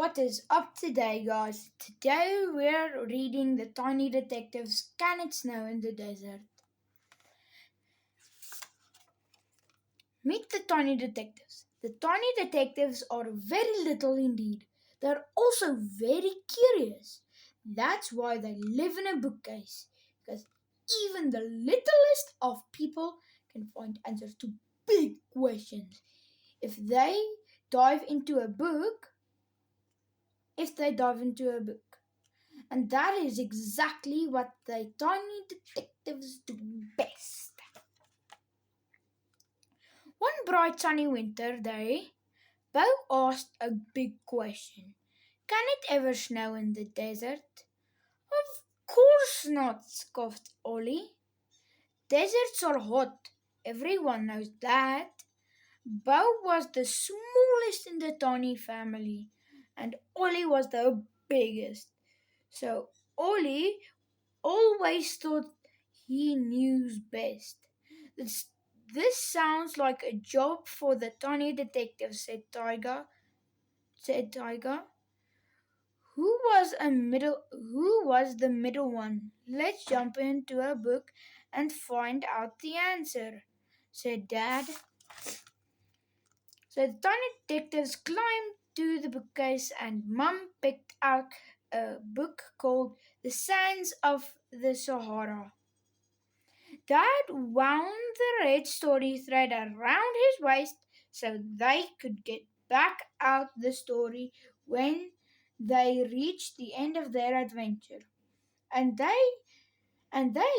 What is up today, guys? Today we're reading The Tiny Detectives Can It Snow in the Desert? Meet the Tiny Detectives. The Tiny Detectives are very little indeed. They're also very curious. That's why they live in a bookcase, because even the littlest of people can find answers to big questions. If they dive into a book, if they dive into a book. And that is exactly what the tiny detectives do best. One bright sunny winter day, Bo asked a big question. Can it ever snow in the desert? Of course not, scoffed Ollie. Deserts are hot. Everyone knows that. Bo was the smallest in the tiny family, and Ollie was the biggest. So Ollie always thought he knew best. This, this sounds like a job for the tiny detective, said Tiger. Said Tiger. Who was the middle one? Let's jump into a book and find out the answer, said Dad. So the tiny detectives climbed to the bookcase and Mum picked out a book called The Sands of the Sahara. Dad wound the red story thread around his waist so they could get back out the story when they reached the end of their adventure. And they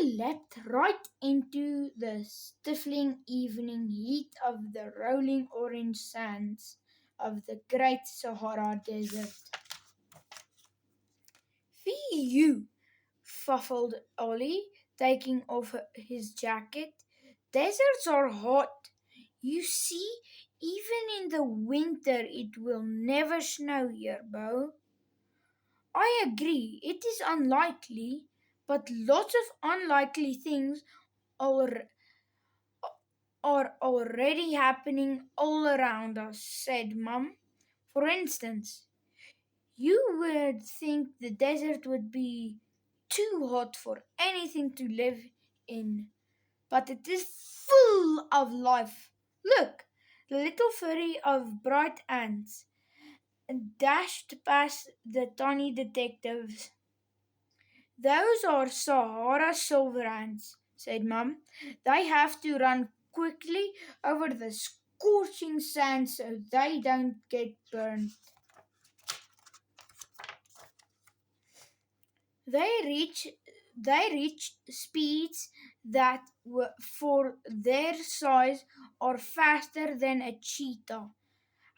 leapt right into the stifling evening heat of the rolling orange sands of the Great Sahara Desert. Phew! Fuffled Ollie, taking off his jacket. Deserts are hot. You see, even in the winter it will never snow here, Bo. I agree, it is unlikely, but lots of unlikely things are, are already happening all around us, said Mum. For instance, you would think the desert would be too hot for anything to live in, but it is full of life. Look, the little flurry of bright ants dashed past the tiny detectives. Those are Sahara silver ants, said Mum. They have to run quickly over the scorching sand so they don't get burned. They reach they reach speeds that for their size are faster than a cheetah.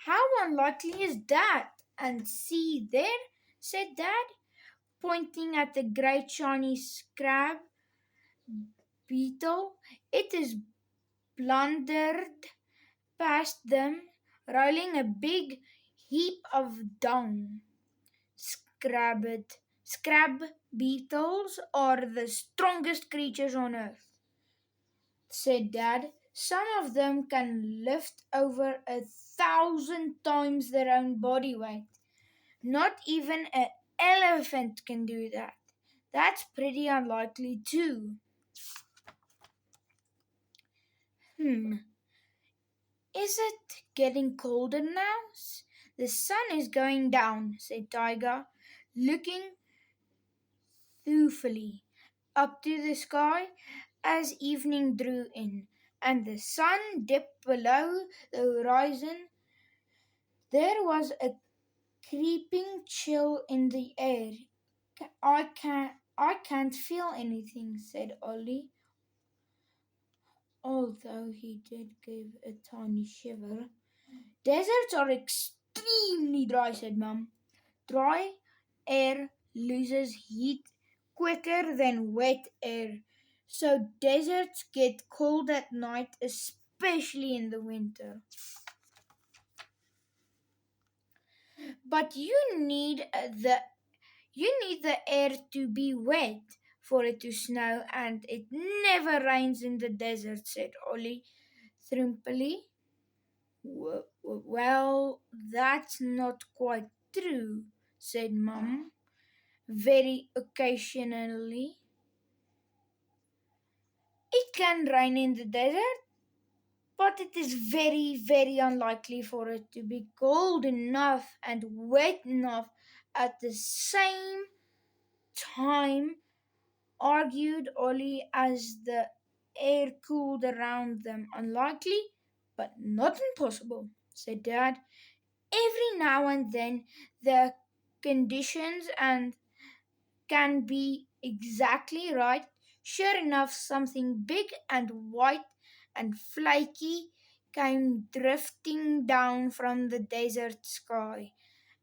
How unlikely is that? And see there, said Dad, pointing at the great shiny scrab beetle. It is blundered past them, rolling a big heap of dung. Scrab beetles are the strongest creatures on earth, said Dad. Some of them can lift over 1,000 times their own body weight. Not even an elephant can do that. That's pretty unlikely, too. Hmm, is it getting colder now? The sun is going down, said Tiger, looking thoughtfully up to the sky as evening drew in, and the sun dipped below the horizon. There was a creeping chill in the air. I can't feel anything, said Ollie, although he did give a tiny shiver. Deserts are extremely dry, said Mum. Dry air loses heat quicker than wet air, so deserts get cold at night, especially in the winter. But you need the air to be wet for it to snow, and it never rains in the desert, said Ollie thrimpily. Well, that's not quite true, said Mum. Very occasionally. It can rain in the desert, but it is very, very unlikely for it to be cold enough and wet enough at the same time, argued Ollie as the air cooled around them. Unlikely, but not impossible, said Dad. Every now and then the conditions and can be exactly right. Sure enough, something big and white and flaky came drifting down from the desert sky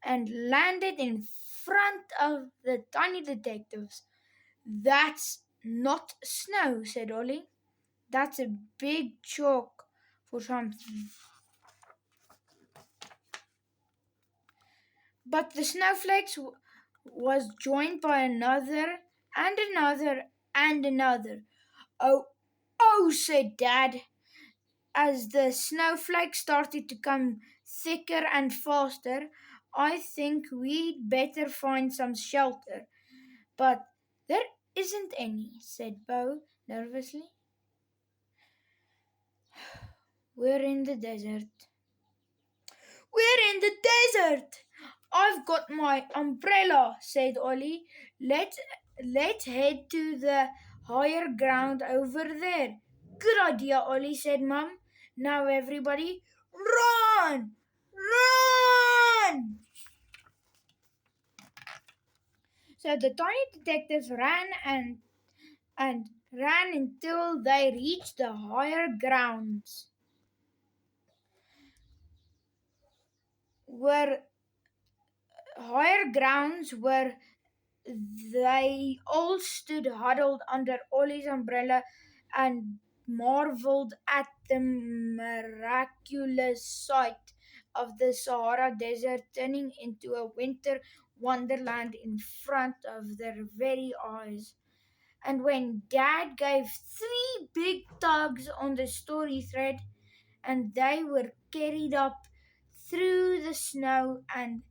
and landed in front of the tiny detectives. That's not snow, said Ollie. That's a big chalk for something. But the snowflakes was joined by another and another and another. Oh, oh, said Dad, as the snowflakes started to come thicker and faster. I think we'd better find some shelter. But there isn't any, said Bo nervously. We're in the desert. We're in the desert! I've got my umbrella, said Ollie. Let's head to the higher ground over there. Good idea, Ollie, said Mum. Now everybody run! Run! So the tiny detectives ran and ran until they reached the higher grounds where where they all stood huddled under Ollie's umbrella and marveled at the miraculous sight of the Sahara Desert turning into a winter wonderland in front of their very eyes. And when Dad gave three big tugs on the story thread, and they were carried up through the snow and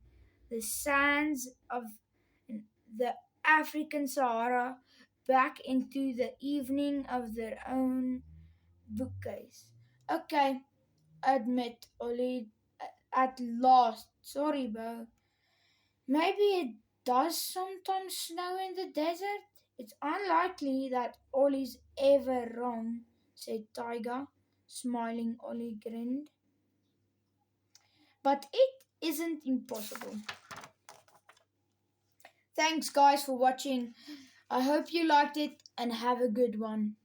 the sands of the African Sahara back into the evening of their own bookcase. Okay, admit Ollie at last. Sorry, Bo. Maybe it does sometimes snow in the desert. It's unlikely that Ollie's ever wrong, said Tiger. Smiling, Ollie grinned. But it isn't impossible. Thanks, guys, for watching. I hope you liked it and have a good one.